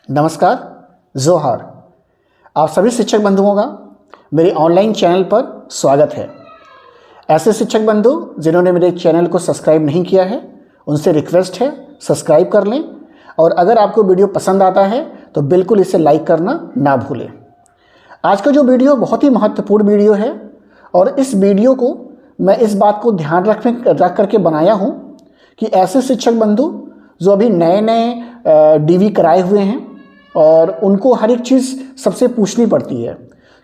नमस्कार, जोहार। आप सभी शिक्षक बंधुओं का मेरे ऑनलाइन चैनल पर स्वागत है। ऐसे शिक्षक बंधु जिन्होंने मेरे चैनल को सब्सक्राइब नहीं किया है, उनसे रिक्वेस्ट है सब्सक्राइब कर लें, और अगर आपको वीडियो पसंद आता है तो बिल्कुल इसे लाइक करना ना भूलें। आज का जो वीडियो बहुत ही महत्वपूर्ण वीडियो है, और इस वीडियो को मैं इस बात को ध्यान रख करके बनाया हूँ कि ऐसे शिक्षक बंधु जो अभी नए नए डीवी कराए हुए हैं और उनको हर एक चीज़ सबसे पूछनी पड़ती है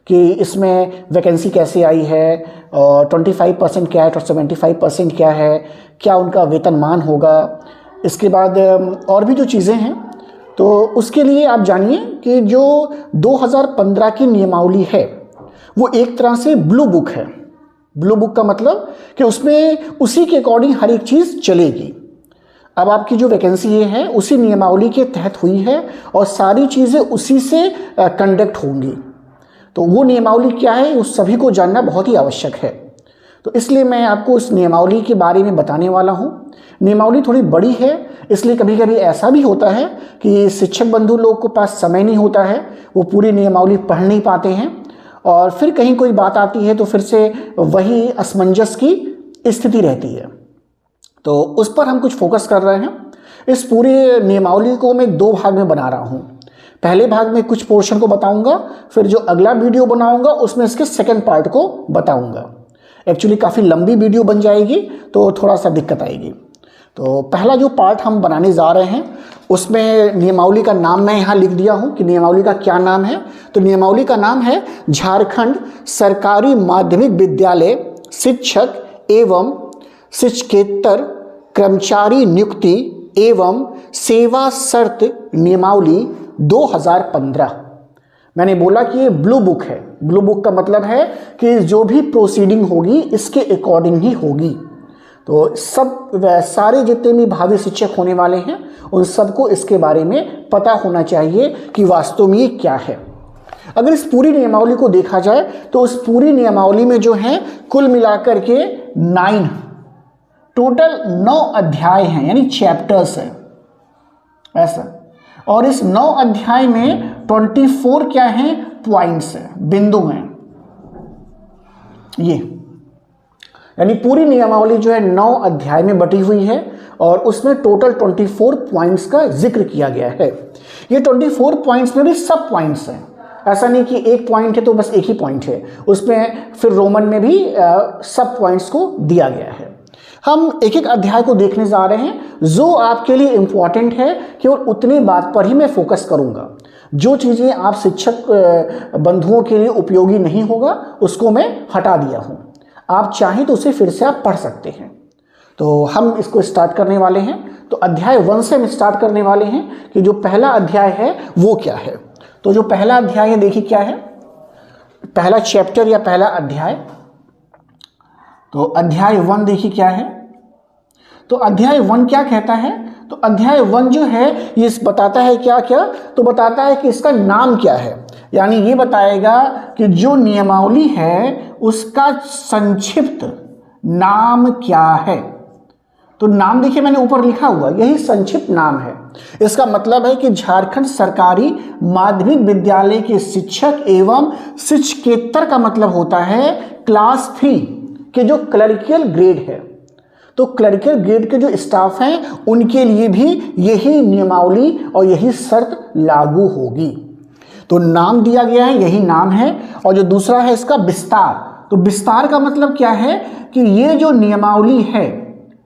कि इसमें वैकेंसी कैसे आई है, और 25% क्या है और 75% क्या है, क्या उनका वेतनमान होगा, इसके बाद और भी जो चीज़ें हैं। तो उसके लिए आप जानिए कि जो 2015 की नियमावली है वो एक तरह से ब्लू बुक है। ब्लू बुक का मतलब कि उसमें उसी के अकॉर्डिंग हर एक चीज़ चलेगी। अब आपकी जो वैकेंसी है उसी नियमावली के तहत हुई है और सारी चीज़ें उसी से कंडक्ट होंगी। तो वो नियमावली क्या है उस सभी को जानना बहुत ही आवश्यक है। तो इसलिए मैं आपको उस नियमावली के बारे में बताने वाला हूँ। नियमावली थोड़ी बड़ी है, इसलिए कभी कभी ऐसा भी होता है कि शिक्षक बंधु लोग के पास समय नहीं होता है, वो पूरी नियमावली पढ़ नहीं पाते हैं, और फिर कहीं कोई बात आती है तो फिर से वही असमंजस की स्थिति रहती है। तो उस पर हम कुछ फोकस कर रहे हैं। इस पूरे नियमावली को मैं 2 भाग में बना रहा हूँ। पहले भाग में कुछ पोर्शन को बताऊंगा, फिर जो अगला वीडियो बनाऊंगा उसमें इसके सेकंड पार्ट को बताऊंगा। एक्चुअली काफ़ी लंबी वीडियो बन जाएगी तो थोड़ा सा दिक्कत आएगी। तो पहला जो पार्ट हम बनाने जा रहे हैं उसमें नियमावली का नाम मैं यहाँ लिख दिया हूँ कि नियमावली का क्या नाम है। तो नियमावली का नाम है झारखंड सरकारी माध्यमिक विद्यालय शिक्षक एवं शिक्षकेतर कर्मचारी नियुक्ति एवं सेवा शर्त नियमावली 2015। मैंने बोला कि ये ब्लू बुक है। ब्लू बुक का मतलब है कि जो भी प्रोसीडिंग होगी इसके अकॉर्डिंग ही होगी। तो सब सारे जितने भी भावी शिक्षक होने वाले हैं उन सबको इसके बारे में पता होना चाहिए कि वास्तव में ये क्या है। अगर इस पूरी नियमावली को देखा जाए तो उस पूरी नियमावली में जो है कुल मिलाकर के 9 अध्याय हैं, यानी चैप्टर्स हैं ऐसा। और इस 9 अध्याय में 24 क्या हैं, पॉइंट्स हैं, बिंदु हैं ये। यानी पूरी नियमावली जो है 9 अध्याय में बटी हुई है और उसमें टोटल 24 पॉइंट्स का जिक्र किया गया है। ये 24 पॉइंट्स में भी सब पॉइंट्स हैं। ऐसा नहीं कि एक पॉइंट है तो बस एक ही पॉइंट है, उसमें फिर रोमन में भी सब पॉइंट्स को दिया गया है। हम एक एक अध्याय को देखने जा रहे हैं। जो आपके लिए इंपॉर्टेंट है केवल उतनी बात पर ही मैं फोकस करूंगा। जो चीज़ें आप शिक्षक बंधुओं के लिए उपयोगी नहीं होगा उसको मैं हटा दिया हूं। आप चाहें तो उसे फिर से आप पढ़ सकते हैं। तो हम इसको स्टार्ट करने वाले हैं। तो अध्याय 1 से हम स्टार्ट करने वाले हैं कि जो पहला अध्याय है वो क्या है। तो जो पहला अध्याय है देखिए क्या है, पहला चैप्टर या पहला अध्याय। तो अध्याय 1 देखिए क्या है। तो अध्याय 1 क्या कहता है, तो अध्याय 1 जो है ये बताता है क्या क्या, तो बताता है कि इसका नाम क्या है। यानी ये बताएगा कि जो नियमावली है उसका संक्षिप्त नाम क्या है। तो नाम देखिए मैंने ऊपर लिखा हुआ, यही संक्षिप्त नाम है। इसका मतलब है कि झारखंड सरकारी माध्यमिक विद्यालय के शिक्षक एवं शिक्षकेतर का मतलब होता है क्लास 3 के जो क्लरिकल ग्रेड है। तो क्लरिकल ग्रेड के जो स्टाफ हैं उनके लिए भी यही नियमावली और यही शर्त लागू होगी। तो नाम दिया गया है, यही नाम है। और जो दूसरा है इसका विस्तार। तो विस्तार का मतलब क्या है कि ये जो नियमावली है,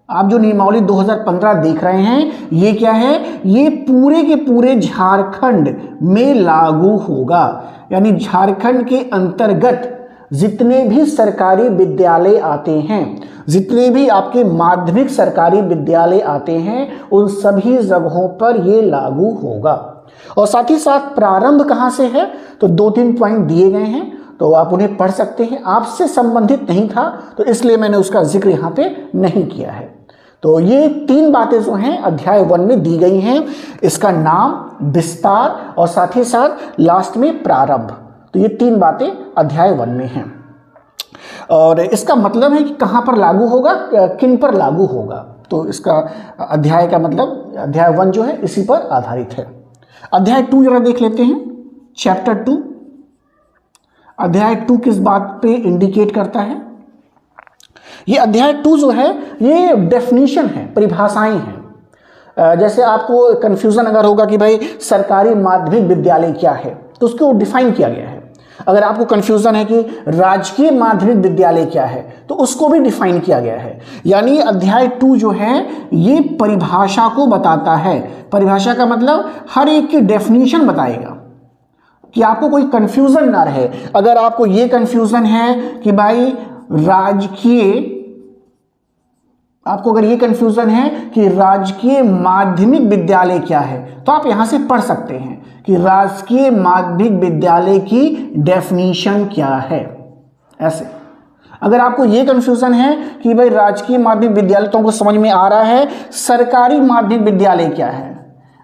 आप जो नियमावली 2015 देख रहे हैं ये क्या है, ये पूरे के पूरे झारखंड में लागू होगा। यानी झारखंड के अंतर्गत जितने भी सरकारी विद्यालय आते हैं, जितने भी आपके माध्यमिक सरकारी विद्यालय आते हैं, उन सभी जगहों पर ये लागू होगा। और साथ ही साथ प्रारंभ कहाँ से है, तो 2-3 पॉइंट दिए गए हैं, तो आप उन्हें पढ़ सकते हैं। आपसे संबंधित नहीं था तो इसलिए मैंने उसका जिक्र यहाँ पे नहीं किया है। तो ये 3 बातें जो हैं अध्याय 1 में दी गई हैं, इसका नाम, विस्तार और साथ ही साथ लास्ट में प्रारंभ। तो ये 3 बातें अध्याय 1 में हैं। और इसका मतलब है कि कहाँ पर लागू होगा, किन पर लागू होगा। तो इसका अध्याय का मतलब अध्याय 1 जो है इसी पर आधारित है। अध्याय 2 जरा देख लेते हैं। चैप्टर 2, अध्याय 2 किस बात पे इंडिकेट करता है? ये अध्याय 2 जो है ये डेफिनेशन है, परिभाषाएं हैं। जैसे आपको कंफ्यूजन अगर होगा कि भाई सरकारी माध्यमिक विद्यालय क्या है, तो उसको डिफाइन किया गया है। अगर आपको कंफ्यूजन है कि राजकीय माध्यमिक विद्यालय क्या है, तो उसको भी डिफाइन किया गया है। यानी अध्याय 2 जो है ये परिभाषा को बताता है। परिभाषा का मतलब हर एक की डेफिनेशन बताएगा कि आपको कोई कंफ्यूजन ना रहे। अगर आपको ये कंफ्यूजन है कि भाई राजकीय, आपको अगर ये कंफ्यूजन है कि राजकीय माध्यमिक विद्यालय क्या है, तो आप यहां से पढ़ सकते हैं कि राजकीय माध्यमिक विद्यालय की डेफिनेशन क्या है। ऐसे अगर आपको ये कंफ्यूजन है कि भाई राजकीय माध्यमिक विद्यालय तो हमको समझ में आ रहा है, सरकारी माध्यमिक विद्यालय क्या है,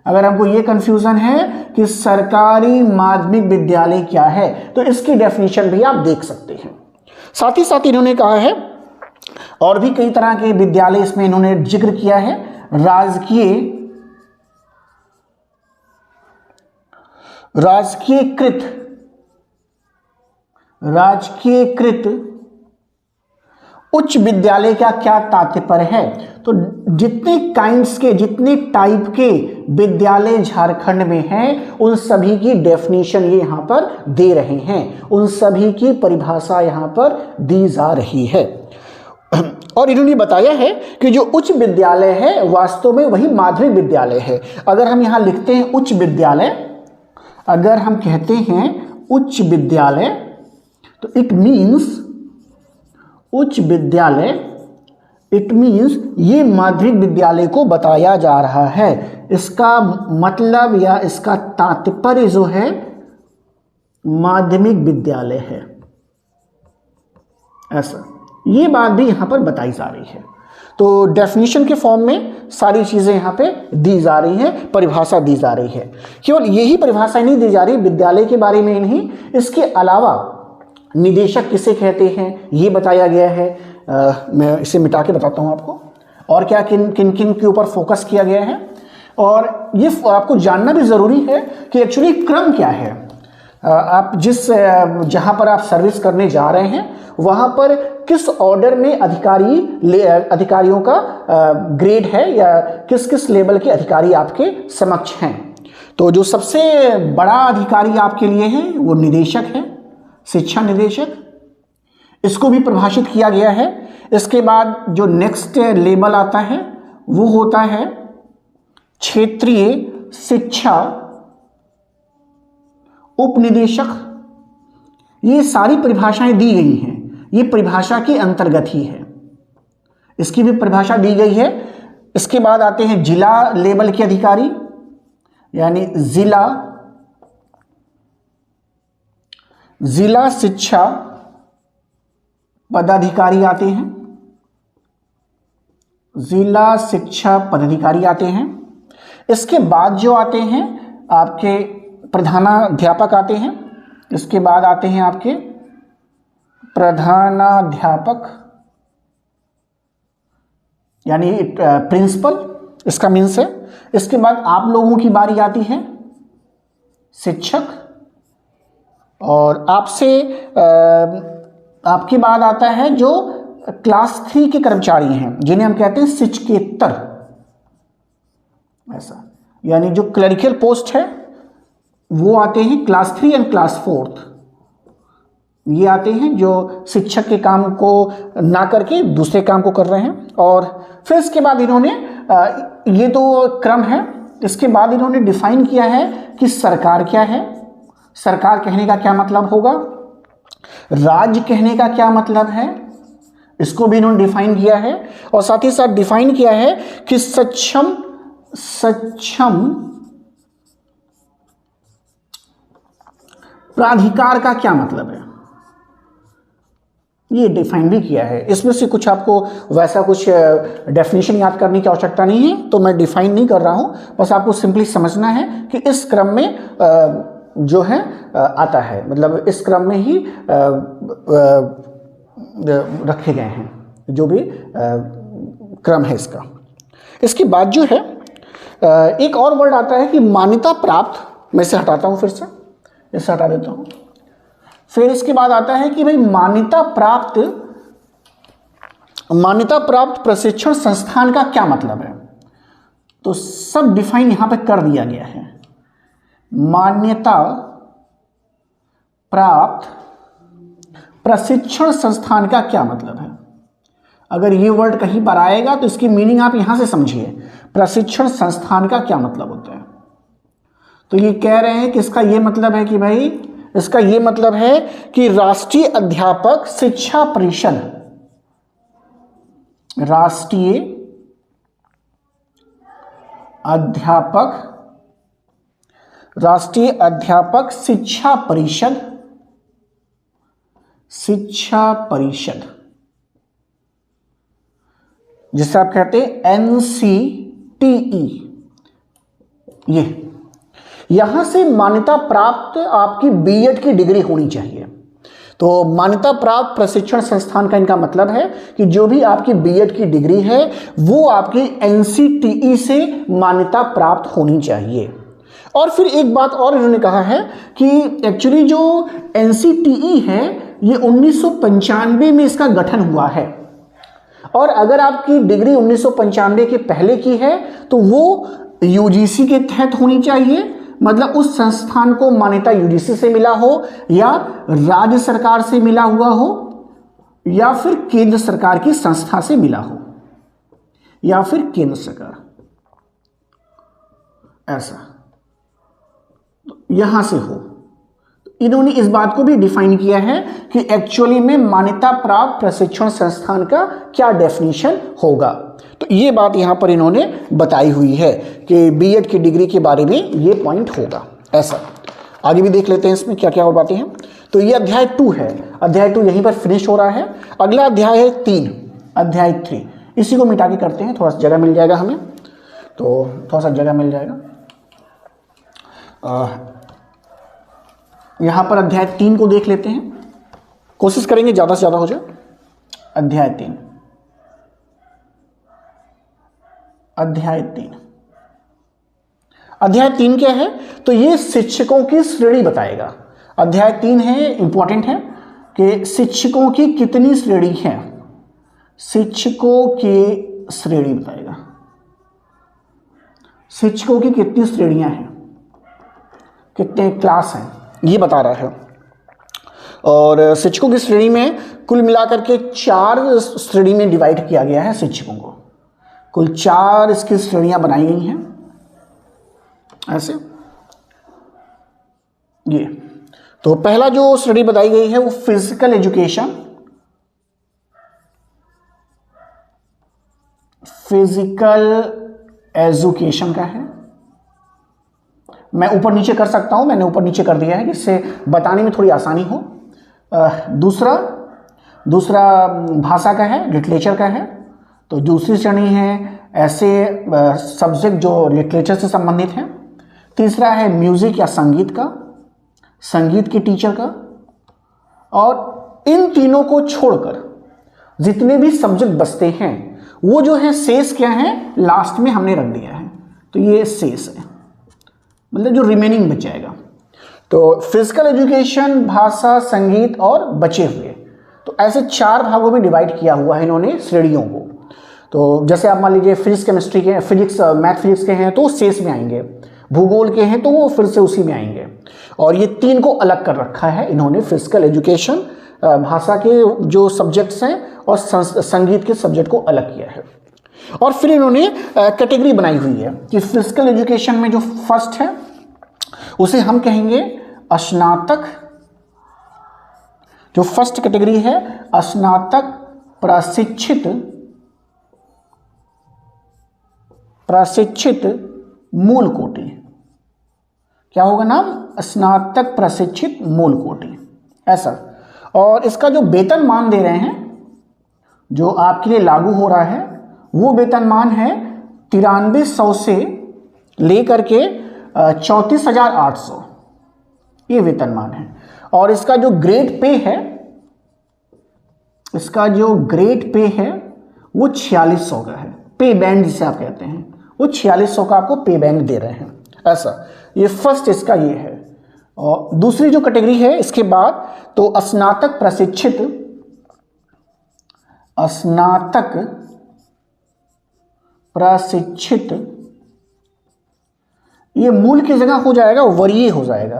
अगर हमको ये कंफ्यूजन है कि सरकारी माध्यमिक विद्यालय क्या है, तो इसकी डेफिनेशन भी आप देख सकते हैं। साथ ही साथ इन्होंने कहा है और भी कई तरह के विद्यालय इसमें इन्होंने जिक्र किया है। राजकीयकृत उच्च विद्यालय का क्या तात्पर्य है? तो जितने काइंड्स के, जितने टाइप के विद्यालय झारखंड में हैं, उन सभी की डेफिनेशन ये यहां पर दे रहे हैं, उन सभी की परिभाषा यहां पर दी जा रही है। और इन्होंने बताया है कि जो उच्च विद्यालय है वास्तव में वही माध्यमिक विद्यालय है। अगर हम यहां लिखते हैं उच्च विद्यालय, अगर हम कहते हैं उच्च विद्यालय, तो इट मीन्स उच्च विद्यालय, इट मीन्स ये माध्यमिक विद्यालय को बताया जा रहा है। इसका मतलब या इसका तात्पर्य जो है माध्यमिक विद्यालय है, ऐसा ये बात भी यहां पर बताई जा रही है। तो डेफिनेशन के फॉर्म में सारी चीजें यहां पे दी जा रही हैं, परिभाषा दी जा रही है। केवल यही परिभाषा नहीं दी जा रही विद्यालय के बारे में नहीं, इसके अलावा निदेशक किसे कहते हैं ये बताया गया है। मैं इसे मिटा के बताता हूं आपको, और क्या किन किन किन के ऊपर फोकस किया गया है। और ये आपको जानना भी जरूरी है कि एक्चुअली क्रम क्या है। आप जहां पर आप सर्विस करने जा रहे हैं वहां पर किस ऑर्डर में अधिकारियों का ग्रेड है, या किस किस लेवल के अधिकारी आपके समक्ष हैं। तो जो सबसे बड़ा अधिकारी आपके लिए है वो निदेशक है, शिक्षा निदेशक, इसको भी परिभाषित किया गया है। इसके बाद जो नेक्स्ट लेवल आता है वो होता है क्षेत्रीय शिक्षा उपनिदेशक। ये सारी परिभाषाएं दी गई हैं, ये परिभाषा के अंतर्गत ही है, इसकी भी परिभाषा दी गई है। इसके बाद आते हैं जिला लेवल के अधिकारी, यानी जिला शिक्षा पदाधिकारी आते हैं, जिला शिक्षा पदाधिकारी आते हैं। इसके बाद जो आते हैं आपके प्रधानाध्यापक आते हैं, इसके बाद आते हैं आपके प्रधानाध्यापक यानी प्रिंसिपल, इसका मीन्स है। इसके बाद आप लोगों की बारी आती है शिक्षक, और आपके बाद आता है जो क्लास 3 के कर्मचारी हैं जिन्हें हम कहते हैं शिक्षकेतर, ऐसा यानी जो क्लरिकल पोस्ट है वो आते हैं क्लास 3 एंड क्लास 4। ये आते हैं जो शिक्षक के काम को ना करके दूसरे काम को कर रहे हैं। और फिर इसके बाद इन्होंने ये तो क्रम है, इसके बाद इन्होंने डिफाइन किया है कि सरकार क्या है, सरकार कहने का क्या मतलब होगा, राज्य कहने का क्या मतलब है, इसको भी इन्होंने डिफाइन किया है। और साथ ही साथ डिफाइन किया है कि सक्षम प्राधिकार का क्या मतलब है, ये डिफाइन भी किया है। इसमें से कुछ आपको वैसा कुछ डेफिनेशन याद करने की आवश्यकता नहीं है, तो मैं डिफाइन नहीं कर रहा हूं, बस आपको सिंपली समझना है कि इस क्रम में जो है आता है, मतलब इस क्रम में ही रखे गए हैं जो भी क्रम है इसका। इसके बाद जो है एक और वर्ड आता है कि मान्यता प्राप्त, मैं इसे हटाता हूँ, फिर से इसे हटा देता हूँ। फिर इसके बाद आता है कि भाई मान्यता प्राप्त प्रशिक्षण संस्थान का क्या मतलब है। तो सब डिफाइन यहां पे कर दिया गया है। मान्यता प्राप्त प्रशिक्षण संस्थान का क्या मतलब है। अगर ये वर्ड कहीं पर आएगा तो इसकी मीनिंग आप यहां से समझिए। प्रशिक्षण संस्थान का क्या मतलब होता है। तो ये कह रहे हैं कि इसका ये मतलब है कि भाई, इसका ये मतलब है कि राष्ट्रीय अध्यापक शिक्षा परिषद, राष्ट्रीय अध्यापक शिक्षा परिषद, जिसे आप कहते हैं NCTE, ये यहां से मान्यता प्राप्त आपकी बीएड की डिग्री होनी चाहिए। तो मान्यता प्राप्त प्रशिक्षण संस्थान का इनका मतलब है कि जो भी आपकी बीएड की डिग्री है वो आपकी NCTE से मान्यता प्राप्त होनी चाहिए। और फिर एक बात और इन्होंने कहा है कि एक्चुअली जो NCTE है ये 1995 में इसका गठन हुआ है, और अगर आपकी डिग्री 1995 के पहले की है तो वो UGC के तहत होनी चाहिए, मतलब उस संस्थान को मान्यता UGC से मिला हो, या राज्य सरकार से मिला हुआ हो, या फिर केंद्र सरकार की संस्था से मिला हो, या फिर केंद्र सरकार, ऐसा यहां से हो। इन्होंने इस बात को भी डिफाइन किया है कि एक्चुअली में मान्यता प्राप्त प्रशिक्षण संस्थान का क्या डेफिनेशन होगा। तो ये बात यहां पर इन्होंने बताई हुई है कि बीएड की डिग्री के बारे में ये पॉइंट होगा। ऐसा आगे भी देख लेते हैं इसमें क्या क्या और बातें हैं। तो ये अध्याय 2 है, अध्याय 2 यहीं पर फिनिश हो रहा है। अगला अध्याय है 3, अध्याय 3। इसी को मिटा के करते हैं, थोड़ा सा जगह मिल जाएगा हमें, तो थोड़ा सा जगह मिल जाएगा। यहां पर अध्याय 3 को देख लेते हैं, कोशिश करेंगे ज़्यादा से ज़्यादा हो जाए। अध्याय 3, अध्याय 3 क्या है, तो ये शिक्षकों की श्रेणी बताएगा। अध्याय 3 है, इंपॉर्टेंट है कि शिक्षकों की कितनी श्रेणी है, शिक्षकों की श्रेणी बताएगा, शिक्षकों की कितनी श्रेणियां हैं, कितने क्लास हैं, ये बता रहा है। और शिक्षकों की श्रेणी में कुल मिलाकर के 4 श्रेणी में डिवाइड किया गया है शिक्षकों को। कुल 4 इसकी श्रेणियां बनाई गई हैं ऐसे। ये तो पहला जो श्रेणी बताई गई है वो फिजिकल एजुकेशन, का है। मैं ऊपर नीचे कर सकता हूं, मैंने ऊपर नीचे कर दिया है जिससे बताने में थोड़ी आसानी हो। दूसरा भाषा का है, लिटरेचर का है। तो दूसरी श्रेणी है ऐसे सब्जेक्ट जो लिटरेचर से संबंधित हैं। तीसरा है म्यूजिक या संगीत का, संगीत के टीचर का। और इन तीनों को छोड़कर जितने भी सब्जेक्ट बचते हैं वो जो है शेष क्या है, लास्ट में हमने रख दिया है। तो ये शेष है, मतलब जो रिमेनिंग बच जाएगा। तो फिजिकल एजुकेशन, भाषा, संगीत और बचे हुए, तो ऐसे 4 भागों में डिवाइड किया हुआ है इन्होंने श्रेणियों को। तो जैसे आप मान लीजिए फिजिक्स केमिस्ट्री के, मैथ फिजिक्स के हैं तो शेष में आएंगे, भूगोल के हैं तो वो फिर से उसी में आएंगे। और ये 3 को अलग कर रखा है इन्होंने, फिजिकल एजुकेशन, भाषा के जो सब्जेक्ट्स हैं और संगीत के सब्जेक्ट को अलग किया है। और फिर इन्होंने कैटेगरी बनाई हुई है कि फिजिकल एजुकेशन में जो फर्स्ट है उसे हम कहेंगे स्नातक। जो फर्स्ट कैटेगरी है स्नातक प्रशिक्षित मूल कोटि। क्या होगा नाम, स्नातक प्रशिक्षित मूल कोटि, ऐसा। और इसका जो वेतनमान दे रहे हैं, जो आपके लिए लागू हो रहा है, वो वेतनमान है 9300 से लेकर के 34,800, ये वेतनमान है। और इसका जो ग्रेड पे है, इसका जो ग्रेड पे है वो 4600 का है। पे बैंड जिसे आप कहते हैं वो 4600 का आपको पे बैंड दे रहे हैं। ऐसा, ये फर्स्ट इसका ये है। और दूसरी जो कैटेगरी है इसके बाद, तो स्नातक प्रशिक्षित, ये मूल की जगह हो जाएगा वरीय हो जाएगा,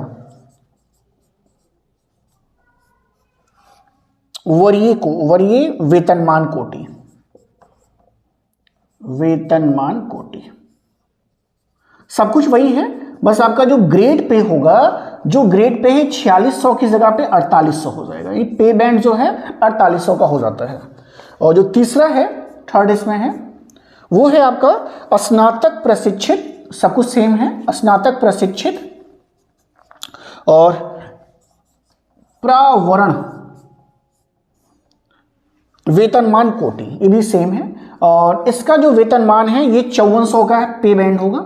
वरीय वेतनमान कोटि, सब कुछ वही है, बस आपका जो ग्रेड पे होगा, जो ग्रेड पे है 4600 की जगह पे 4800 हो जाएगा। ये पे बैंड जो है 4800 का हो जाता है। और जो तीसरा है, थर्ड इसमें है, वो है आपका स्नातक प्रशिक्षित, सब कुछ सेम है, स्नातक प्रशिक्षित और प्रावरण वेतनमान कोटि, ये भी सेम है। और इसका जो वेतनमान है ये 5400 का है, पे बैंड होगा।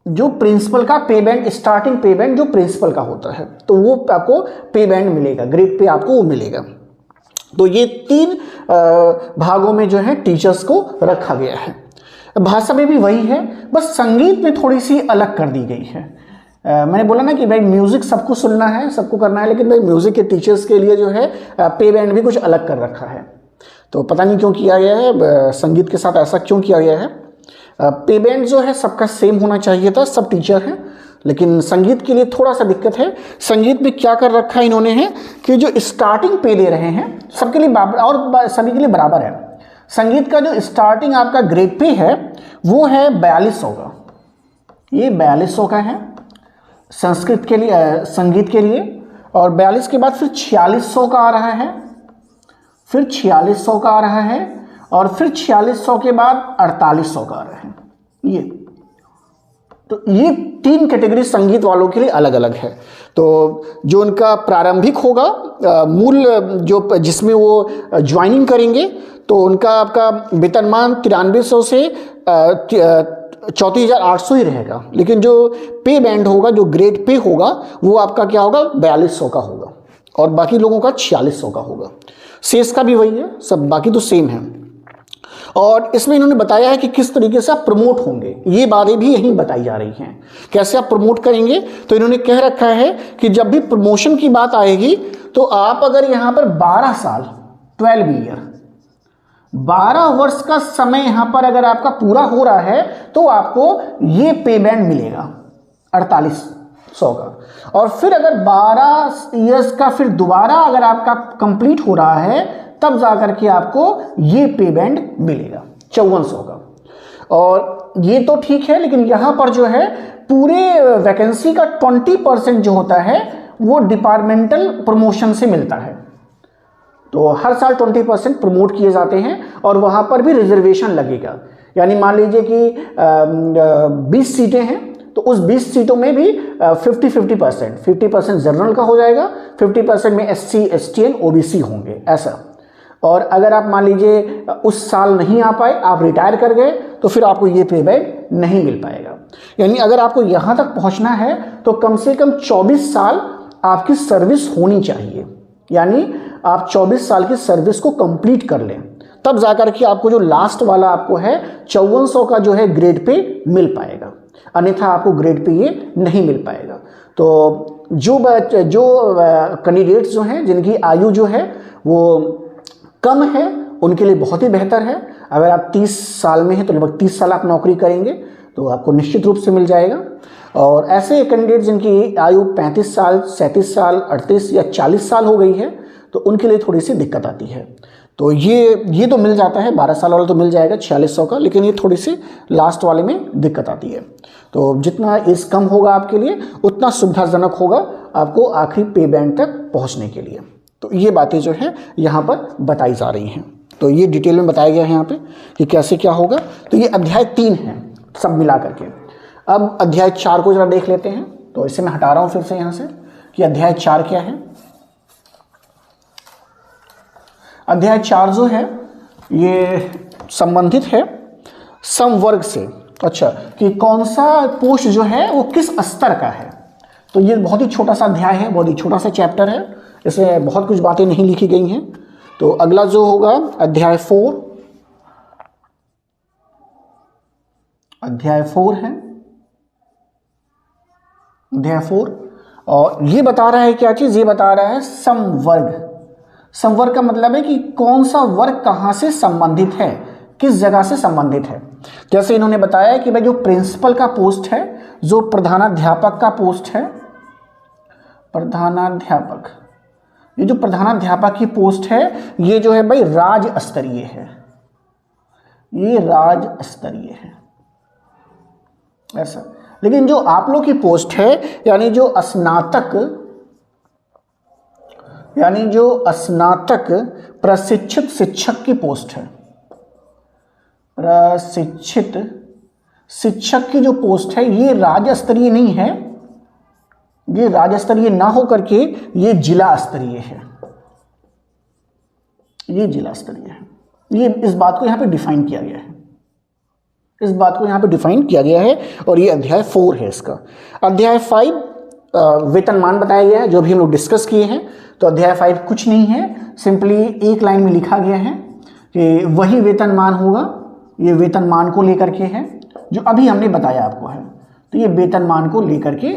जो प्रिंसिपल का पे बैंड, स्टार्टिंग पे बैंड जो प्रिंसिपल का होता है, तो वो आपको पे बैंड मिलेगा, ग्रेड पे आपको वो मिलेगा। तो ये 3 भागों में जो है टीचर्स को रखा गया है। भाषा में भी वही है, बस संगीत में थोड़ी सी अलग कर दी गई है। मैंने बोला ना कि भाई म्यूजिक सबको सुनना है, सबको करना है, लेकिन भाई म्यूजिक के टीचर्स के लिए जो है पे बैंड भी कुछ अलग कर रखा है। तो पता नहीं क्यों किया गया है, संगीत के साथ ऐसा क्यों किया गया है। पे बैंड जो है सबका सेम होना चाहिए था, सब टीचर हैं, लेकिन संगीत के लिए थोड़ा सा दिक्कत है। संगीत में क्या कर रखा है इन्होंने है कि जो स्टार्टिंग पे दे रहे हैं सबके लिए और सभी के लिए बराबर है। संगीत का जो स्टार्टिंग आपका ग्रेड पे है वो है 4200 का, ये 4200 का है संस्कृत के लिए, संगीत के लिए। और 42 के बाद फिर 4600 का आ रहा है, फिर 4600 का आ रहा है, और फिर 4600 के बाद 4800 का आ रहा है। ये तो ये 3 कैटेगरी संगीत वालों के लिए अलग अलग है। तो जो उनका प्रारंभिक होगा मूल जो जिसमें वो ज्वाइनिंग करेंगे, तो उनका आपका वेतनमान 9300 से 34,800 ही रहेगा। लेकिन जो पे बैंड होगा, जो ग्रेड पे होगा, वो आपका क्या होगा 4200 का होगा, और बाकी लोगों का 4600 का होगा। शेष का भी वही है, सब बाकी तो सेम है। और इसमें इन्होंने बताया है कि किस तरीके से आप प्रमोट होंगे, ये बातें भी यहीं बताई जा रही हैं। कैसे आप प्रमोट करेंगे, तो इन्होंने कह रखा है कि जब भी प्रमोशन की बात आएगी, तो आप अगर यहाँ पर 12 साल 12 ईयर 12 वर्ष का समय यहाँ पर अगर आपका पूरा हो रहा है, तो आपको ये पे बैंड मिलेगा 4800 का। और फिर अगर 12 ईयर्स का फिर दोबारा अगर आपका कंप्लीट हो रहा है, तब जाकर के आपको ये पे बैंड मिलेगा 5400 का। और ये तो ठीक है, लेकिन यहाँ पर जो है पूरे वैकेंसी का 20% जो होता है वो डिपार्टमेंटल प्रमोशन से मिलता है। तो हर साल 20% प्रमोट किए जाते हैं, और वहाँ पर भी रिजर्वेशन लगेगा। यानी मान लीजिए कि 20 सीटें हैं, तो उस 20 सीटों में भी 50% जनरल का हो जाएगा, 50% में SC, ST एंड OBC होंगे, ऐसा। और अगर आप मान लीजिए उस साल नहीं आ पाए, आप रिटायर कर गए, तो फिर आपको ये पे बैंड नहीं मिल पाएगा। यानी अगर आपको यहाँ तक पहुँचना है, तो कम से कम 24 साल आपकी सर्विस होनी चाहिए। यानी आप 24 साल की सर्विस को कंप्लीट कर लें, तब जाकर के आपको जो लास्ट वाला आपको है 5400 का जो है ग्रेड पे मिल पाएगा, अन्यथा आपको ग्रेड पे ये नहीं मिल पाएगा। तो जो कैंडिडेट्स जो हैं, जिनकी आयु जो है वो कम है, उनके लिए बहुत ही बेहतर है। अगर आप 30 साल में हैं, तो लगभग 30 साल आप नौकरी करेंगे, तो आपको निश्चित रूप से मिल जाएगा। और ऐसे कैंडिडेट जिनकी आयु 35 साल, 37 साल, 38 या 40 साल हो गई है, तो उनके लिए थोड़ी सी दिक्कत आती है। तो ये तो मिल जाता है, 12 साल वाला तो मिल जाएगा 4600 का, लेकिन ये थोड़ी सी लास्ट वाले में दिक्कत आती है। तो जितना एज कम होगा आपके लिए, उतना सुविधाजनक होगा आपको आखिरी पे बैंड तक पहुँचने के लिए। तो ये बातें जो है यहाँ पर बताई जा रही हैं। तो ये डिटेल में बताया गया है यहाँ पे कि कैसे क्या होगा। तो ये अध्याय 3 है सब मिला करके। अब अध्याय 4 को जरा देख लेते हैं। तो इसे मैं हटा रहा हूँ फिर से यहाँ से कि अध्याय 4 क्या है। अध्याय 4 जो है ये संबंधित है संवर्ग से। अच्छा, कि कौन सा पोस्ट जो है वो किस स्तर का है। तो ये बहुत ही छोटा सा अध्याय है, बहुत ही छोटा सा चैप्टर है, इसमें बहुत कुछ बातें नहीं लिखी गई हैं। तो अगला जो होगा अध्याय 4, अध्याय 4 है, अध्याय 4। और ये बता रहा है क्या चीज, ये बता रहा है समवर्ग। समवर्ग का मतलब है कि कौन सा वर्ग कहां से संबंधित है, किस जगह से संबंधित है। जैसे इन्होंने बताया कि भाई जो प्रिंसिपल का पोस्ट है, जो प्रधानाध्यापक का पोस्ट है, प्रधानाध्यापक, ये जो प्रधानाध्यापक की पोस्ट है ये जो है भाई राज्य स्तरीय है, ये राज्य स्तरीय है ऐसा। लेकिन जो आप लोग की पोस्ट है यानी जो स्नातक, यानी जो स्नातक प्रशिक्षित शिक्षक की पोस्ट है, प्रशिक्षित शिक्षक की जो पोस्ट है ये राज्य स्तरीय नहीं है, ये राज्य स्तरीय ना हो करके ये जिला स्तरीय है, ये जिला स्तरीय है। ये इस बात को यहाँ पे डिफाइन किया गया है, इस बात को यहाँ पे डिफाइन किया गया है। और ये अध्याय 4 है इसका। अध्याय 5 वेतनमान बताया गया है, जो भी हम लोग डिस्कस किए हैं। तो अध्याय 5 कुछ नहीं है, सिंपली एक लाइन में लिखा गया है कि वही वेतनमान होगा, ये वेतनमान को लेकर के है जो अभी हमने बताया आपको है। तो ये वेतनमान को लेकर के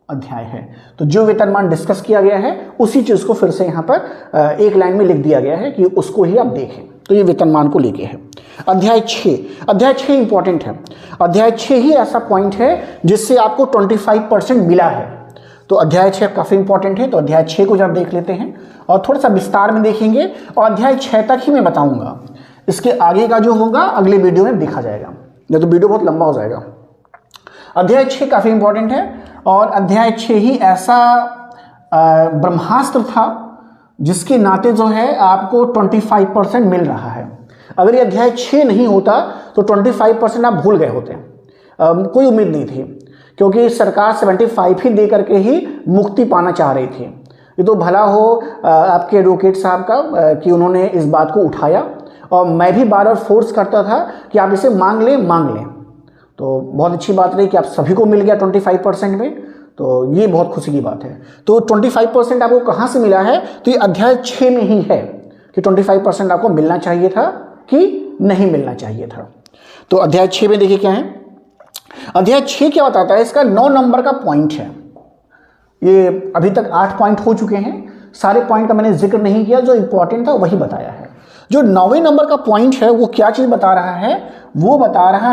अध्याय है। तो जो वेतनमान डिस्कस किया गया है उसी चीज को फिर से यहाँ पर एक लाइन में लिख दिया गया है कि उसको ही आप देखें। तो ये वेतनमान को लेके है। अध्याय 6, अध्याय 6 इंपॉर्टेंट है। अध्याय 6 ही ऐसा पॉइंट है जिससे आपको 25% मिला है। तो अध्याय 6 काफी इंपॉर्टेंट है। तो अध्याय 6 को जब देख लेते हैं और थोड़ा सा विस्तार में देखेंगे, और अध्याय 6 तक ही मैं बताऊंगा, इसके आगे का जो होगा अगले वीडियो में देखा जाएगा, नहीं तो वीडियो बहुत लंबा हो जाएगा। अध्याय 6 काफी इंपॉर्टेंट है और अध्याय 6 ही ऐसा ब्रह्मास्त्र था जिसके नाते जो है आपको 25% मिल रहा है। अगर ये अध्याय 6 नहीं होता तो 25% आप भूल गए होते, कोई उम्मीद नहीं थी, क्योंकि सरकार 75 ही दे करके ही मुक्ति पाना चाह रही थी। ये तो भला हो आपके एडवोकेट साहब का कि उन्होंने इस बात को उठाया, और मैं भी बार बार फोर्स करता था कि आप इसे मांग लें, मांग लें। तो बहुत अच्छी बात रही कि आप सभी को मिल गया 25% में, तो ये बहुत खुशी की बात है। तो 25% आपको कहाँ से मिला है, तो ये अध्याय 6 में ही है कि 25% आपको मिलना चाहिए था कि नहीं मिलना चाहिए था। तो अध्याय 6 में देखिए क्या है। अध्याय 6 क्या बताता है, इसका 9 नंबर का पॉइंट है। ये अभी तक 8 पॉइंट हो चुके हैं, सारे पॉइंट का मैंने जिक्र नहीं किया, जो इंपॉर्टेंट था वही बताया है। जो 9वें नंबर का पॉइंट है वो क्या चीज बता रहा है, वो बता रहा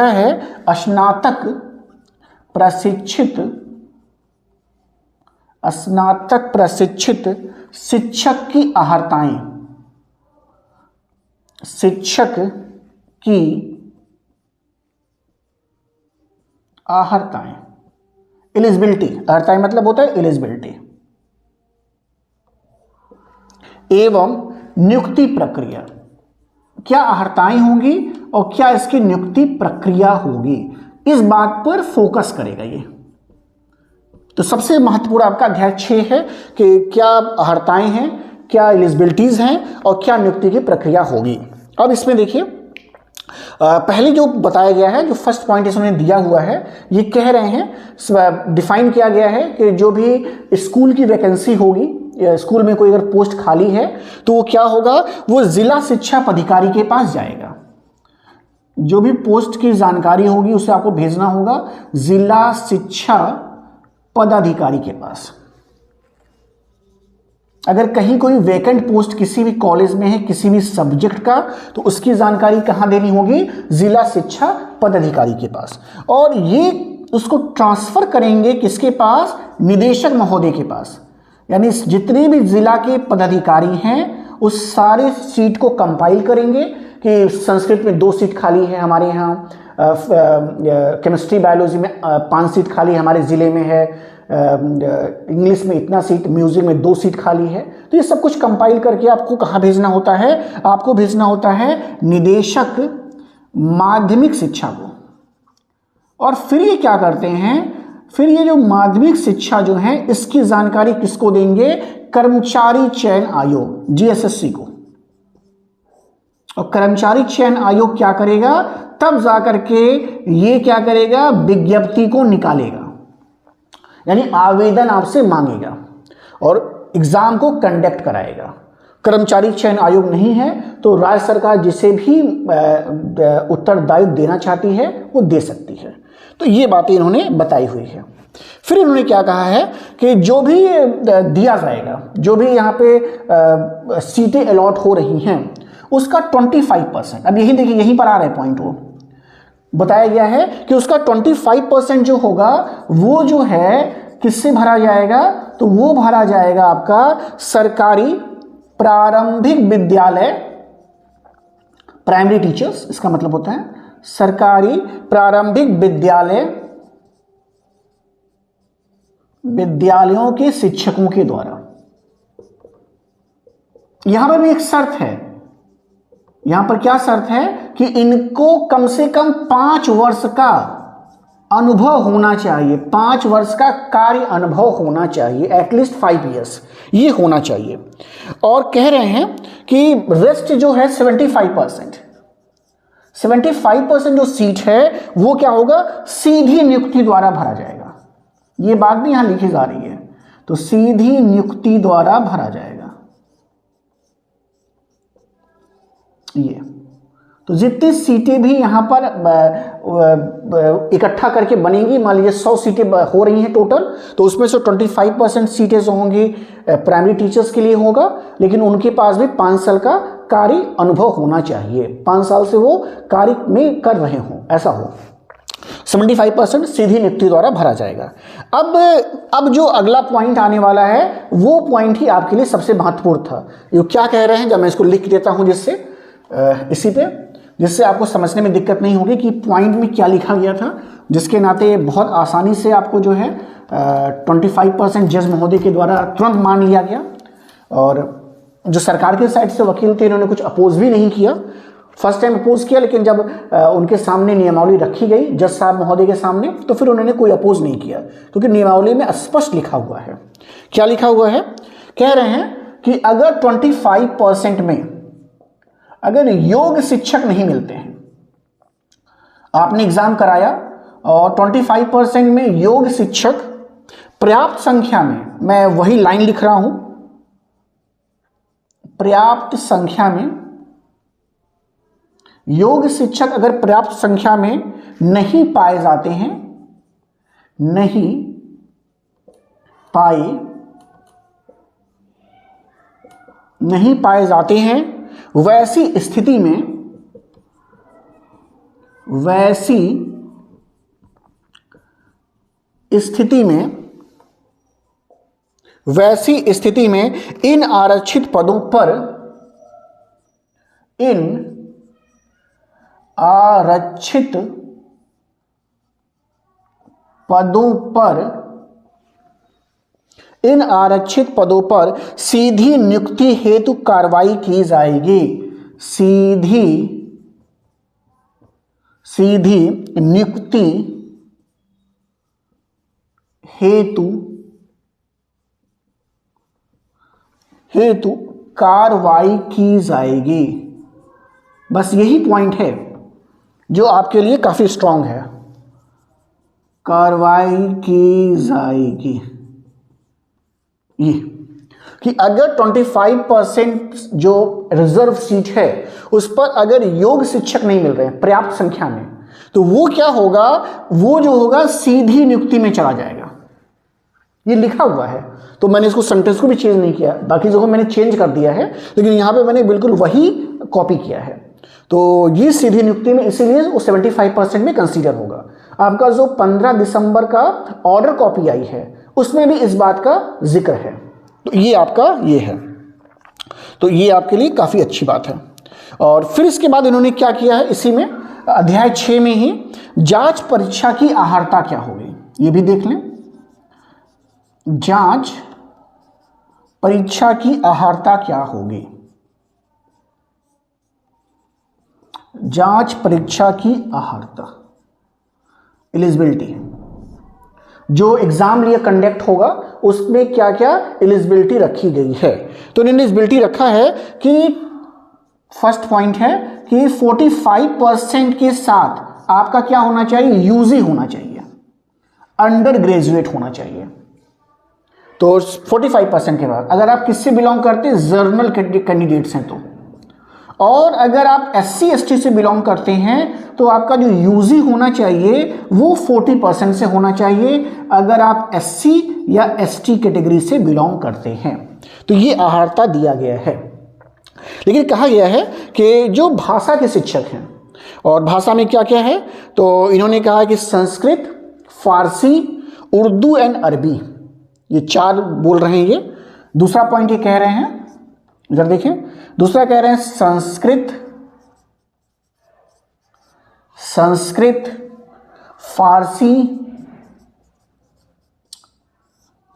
है स्नातक प्रशिक्षित शिक्षक की अहर्ताएं, शिक्षक की अहर्ताएं, एलिजिबिलिटी, अहर्ताएं मतलब होता है एलिजिबिलिटी, एवं नियुक्ति प्रक्रिया। क्या अहर्ताएं होंगी और क्या इसकी नियुक्ति प्रक्रिया होगी, इस बात पर फोकस करेगा ये। तो सबसे महत्वपूर्ण आपका अध्याय 6 है कि क्या अहर्ताएं हैं, क्या एलिजिबिलिटीज हैं और क्या नियुक्ति की प्रक्रिया होगी। अब इसमें देखिए पहले जो बताया गया है, जो फर्स्ट पॉइंट इसमें दिया हुआ है, ये कह रहे हैं, डिफाइन किया गया है कि जो भी स्कूल की वैकेंसी होगी, स्कूल में कोई अगर पोस्ट खाली है तो वो क्या होगा, वो जिला शिक्षा पदाधिकारी के पास जाएगा। जो भी पोस्ट की जानकारी होगी उसे आपको भेजना होगा जिला शिक्षा पदाधिकारी के पास। अगर कहीं कोई वैकेंट पोस्ट किसी भी कॉलेज में है, किसी भी सब्जेक्ट का, तो उसकी जानकारी कहां देनी होगी, जिला शिक्षा पदाधिकारी के पास। और ये उसको ट्रांसफर करेंगे किसके पास, निदेशक महोदय के पास। यानी जितने भी जिला के पदाधिकारी हैं उस सारे सीट को कंपाइल करेंगे कि संस्कृत में 2 सीट खाली है हमारे यहाँ, केमिस्ट्री बायोलॉजी में 5 सीट खाली हमारे ज़िले में है, इंग्लिश में इतना सीट, म्यूजिक में 2 सीट खाली है। तो ये सब कुछ कंपाइल करके आपको कहाँ भेजना होता है, आपको भेजना होता है निदेशक माध्यमिक शिक्षा को। और फिर ये क्या करते हैं, फिर ये जो माध्यमिक शिक्षा जो है इसकी जानकारी किसको देंगे, कर्मचारी चयन आयोग, जीएसएससी को। और कर्मचारी चयन आयोग क्या करेगा, तब जाकर के ये क्या करेगा, विज्ञप्ति को निकालेगा, यानी आवेदन आपसे मांगेगा और एग्जाम को कंडक्ट कराएगा। कर्मचारी चयन आयोग नहीं है तो राज्य सरकार जिसे भी उत्तरदायित्व देना चाहती है वो दे सकती है। तो ये बातें इन्होंने बताई हुई है। फिर इन्होंने क्या कहा है कि जो भी दिया जाएगा, जो भी यहाँ पे सीटें अलॉट हो रही हैं उसका 25%, अब यही देखिए यहीं पर आ रहा है पॉइंट, वो बताया गया है कि उसका 25% जो होगा वो जो है किससे भरा जाएगा, तो वो भरा जाएगा आपका सरकारी प्रारंभिक विद्यालय, प्राइमरी टीचर्स इसका मतलब होता है सरकारी प्रारंभिक विद्यालयों के शिक्षकों के द्वारा। यहां पर भी एक शर्त है, यहां पर क्या शर्त है कि इनको कम से कम 5 वर्ष का अनुभव होना चाहिए, 5 वर्ष का कार्य अनुभव होना चाहिए, एटलीस्ट 5 इयर्स ये होना चाहिए। और कह रहे हैं कि रेस्ट जो है 75% जो सीट है वो क्या होगा, सीधी नियुक्ति द्वारा भरा जाएगा। ये बात भी यहां लिखी जा रही है, तो सीधी नियुक्ति द्वारा भरा जाएगा। ये तो जितनी सीटें भी यहां पर इकट्ठा करके बनेंगी, मान लीजिए 100 सीटें हो रही हैं टोटल, तो उसमें से 25% सीटें जो होंगी प्राइमरी टीचर्स के लिए होगा, लेकिन उनके पास भी 5 साल का कार्य अनुभव होना चाहिए, 5 साल से वो कार्य में कर रहे हों, ऐसा हो। 75% सीधी नियुक्ति द्वारा भरा जाएगा। अब जो अगला पॉइंट आने वाला है वो पॉइंट ही आपके लिए सबसे महत्वपूर्ण था। ये क्या कह रहे हैं, जब मैं इसको लिख देता हूं जिससे आपको समझने में दिक्कत नहीं होगी कि पॉइंट में क्या लिखा गया था, जिसके नाते बहुत आसानी से आपको जो है 25% जज महोदय के द्वारा तुरंत मान लिया गया। और जो सरकार के साइड से वकील थे इन्होंने कुछ अपोज भी नहीं किया, फर्स्ट टाइम अपोज किया, लेकिन जब उनके सामने नियमावली रखी गई जज साहब महोदय के सामने, तो फिर उन्होंने कोई अपोज नहीं किया, क्योंकि नियमावली में स्पष्ट लिखा हुआ है। क्या लिखा हुआ है, कह रहे हैं कि अगर 25% में अगर योग्य शिक्षक नहीं मिलते हैं, आपने एग्जाम कराया और 25% में योग्य शिक्षक पर्याप्त संख्या में, मैं वही लाइन लिख रहा हूं, पर्याप्त संख्या में योग्य शिक्षक अगर पर्याप्त संख्या में नहीं पाए जाते हैं, नहीं पाए जाते हैं, वैसी स्थिति में इन आरक्षित पदों पर सीधी नियुक्ति हेतु कार्रवाई की जाएगी। सीधी नियुक्ति हेतु कार्रवाई की जाएगी। बस यही पॉइंट है जो आपके लिए काफी स्ट्रांग है, कार्रवाई की जाएगी। ये कि अगर 25% जो रिजर्व सीट है उस पर अगर योग्य शिक्षक नहीं मिल रहे हैं पर्याप्त संख्या में, तो वो क्या होगा, वो जो होगा सीधी नियुक्ति में चला जाएगा। ये लिखा हुआ है, तो मैंने इसको सेंटेंस को भी चेंज नहीं किया, बाकी जगहों मैंने चेंज कर दिया है, लेकिन यहां पे मैंने बिल्कुल वही कॉपी किया है। तो ये सीधी नियुक्ति में इसीलिए वो 75% में कंसीडर होगा। आपका जो 15 दिसंबर का ऑर्डर कॉपी आई है उसमें भी इस बात का जिक्र है, तो ये आपका ये है, तो ये आपके लिए काफी अच्छी बात है। और फिर इसके बाद इन्होंने क्या किया है, इसी में अध्याय 6 में ही जांच परीक्षा की अहर्ता क्या होगी, ये भी देख लें। जांच परीक्षा की अहर्ता क्या होगी, जांच परीक्षा की अहर्ता, एलिजिबिलिटी, जो एग्जाम लिए कंडक्ट होगा उसमें क्या क्या एलिजिबिलिटी रखी गई है। तो इन्होंने एलिजिबिलिटी रखा है कि फर्स्ट पॉइंट है कि 45% के साथ आपका क्या होना चाहिए, यूजी होना चाहिए, अंडर ग्रेजुएट होना चाहिए। तो 45% के बाद अगर आप किससे बिलोंग करते हैं, जर्नल कैंडिडेट्स हैं तो। और अगर आप SC ST से बिलोंग करते हैं तो आपका जो यूजी होना चाहिए वो 40% से होना चाहिए, अगर आप SC या ST कैटेगरी से बिलोंग करते हैं। तो ये अहर्ता दिया गया है। लेकिन कहा गया है कि जो भाषा के शिक्षक हैं, और भाषा में क्या क्या है, तो इन्होंने कहा कि संस्कृत, फारसी, उर्दू एंड अरबी, ये 4 बोल रहे हैं ये। दूसरा पॉइंट ये कह रहे हैं, इधर देखें, दूसरा कह रहे हैं संस्कृत, फारसी,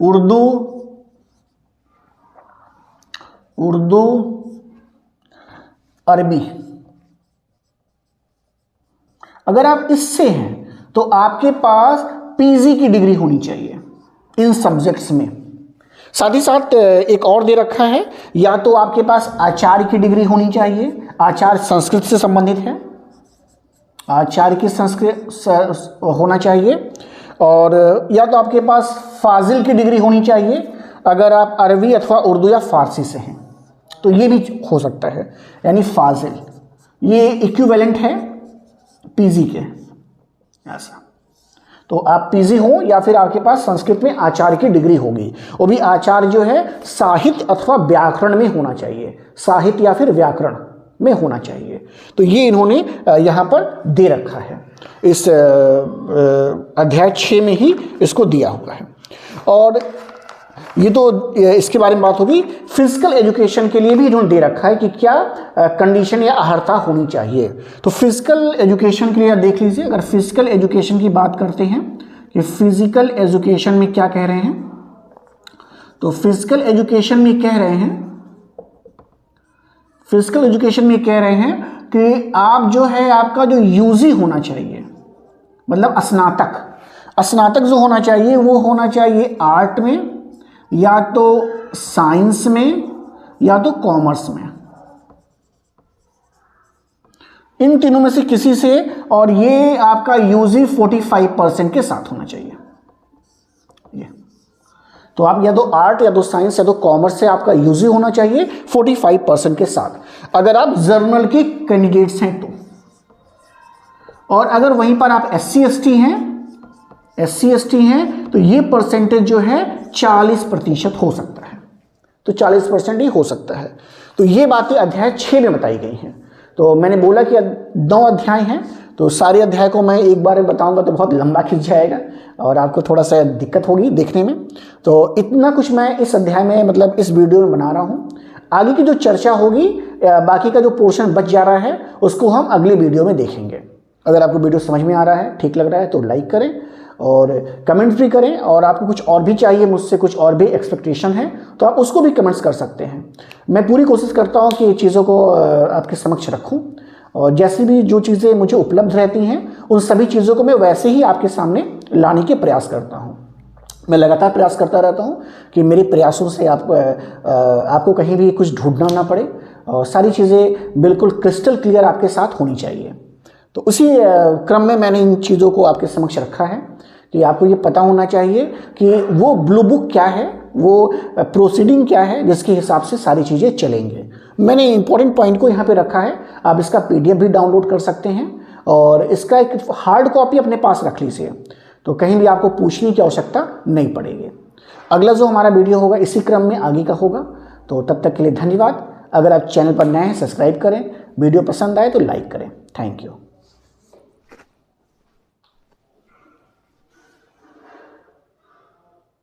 उर्दू, अरबी। अगर आप इससे हैं तो आपके पास पीजी की डिग्री होनी चाहिए इन सब्जेक्ट्स में। साथ ही साथ एक और दे रखा है, या तो आपके पास आचार्य की डिग्री होनी चाहिए, आचार्य संस्कृत से संबंधित है, आचार्य की संस्कृत होना चाहिए, और या तो आपके पास फाजिल की डिग्री होनी चाहिए अगर आप अरबी अथवा उर्दू या फारसी से हैं, तो ये भी हो सकता है। यानी फाजिल ये इक्विवेलेंट है पीजी के, ऐसा। तो आप पीजी हो या फिर आपके पास संस्कृत में आचार्य की डिग्री होगी, वो भी आचार्य जो है साहित्य अथवा व्याकरण में होना चाहिए, साहित्य या फिर व्याकरण में होना चाहिए। तो ये इन्होंने यहाँ पर दे रखा है, इस अध्याय 6 में ही इसको दिया हुआ है। और ये तो इसके बारे में बात होगी। फिजिकल एजुकेशन के लिए भी इन्होंने दे रखा है कि क्या कंडीशन या अहर्ता होनी चाहिए। तो फिजिकल एजुकेशन के लिए देख लीजिए, अगर फिजिकल एजुकेशन की बात करते हैं कि फिजिकल एजुकेशन में क्या कह रहे हैं, तो फिजिकल एजुकेशन में कह रहे हैं कि आप जो है, आपका जो यूजी होना चाहिए, मतलब स्नातक जो होना चाहिए वो होना चाहिए आर्ट में, या तो साइंस में, या तो कॉमर्स में, इन तीनों में से किसी से। और ये आपका यूजी 45% के साथ होना चाहिए। ये तो आप या तो आर्ट, या तो साइंस, या तो कॉमर्स से आपका यूजी होना चाहिए 45% के साथ, अगर आप जर्नल के कैंडिडेट्स हैं तो। और अगर वहीं पर आप SC ST हैं तो ये परसेंटेज जो है 40% हो सकता है, तो 40% ही हो सकता है। तो ये बातें अध्याय 6 में बताई गई हैं। तो मैंने बोला कि 9 अध्याय हैं, तो सारे अध्याय को मैं एक बार में बताऊंगा तो बहुत लंबा खिंच जाएगा और आपको थोड़ा सा दिक्कत होगी देखने में। तो इतना कुछ मैं इस अध्याय में, मतलब इस वीडियो में बना रहा हूँ। आगे की जो चर्चा होगी, बाकी का जो पोर्शन बच जा रहा है, उसको हम अगले वीडियो में देखेंगे। अगर आपको वीडियो समझ में आ रहा है, ठीक लग रहा है, तो लाइक करें और कमेंट्स भी करें। और आपको कुछ और भी चाहिए मुझसे, कुछ और भी एक्सपेक्टेशन है, तो आप उसको भी कमेंट्स कर सकते हैं। मैं पूरी कोशिश करता हूँ कि चीज़ों को आपके समक्ष रखूँ, और जैसी भी जो चीज़ें मुझे उपलब्ध रहती हैं, उन सभी चीज़ों को मैं वैसे ही आपके सामने लाने के प्रयास करता हूँ। मैं लगातार प्रयास करता रहता हूँ कि मेरे प्रयासों से आपको कहीं भी कुछ ढूंढना ना पड़े, और सारी चीज़ें बिल्कुल क्रिस्टल क्लियर आपके साथ होनी चाहिए। तो उसी क्रम में मैंने इन चीज़ों को आपके समक्ष रखा है कि आपको ये पता होना चाहिए कि वो ब्लू बुक क्या है, वो प्रोसीडिंग क्या है, जिसके हिसाब से सारी चीज़ें चलेंगे। मैंने इंपॉर्टेंट पॉइंट को यहाँ पे रखा है। आप इसका PDF भी डाउनलोड कर सकते हैं, और इसका एक हार्ड कॉपी अपने पास रख लीजिए, तो कहीं भी आपको पूछने की आवश्यकता नहीं पड़ेगी। अगला जो हमारा वीडियो होगा इसी क्रम में आगे का होगा। तो तब तक के लिए धन्यवाद। अगर आप चैनल पर नए हैं, सब्सक्राइब करें, वीडियो पसंद आए तो लाइक करें। Thank you.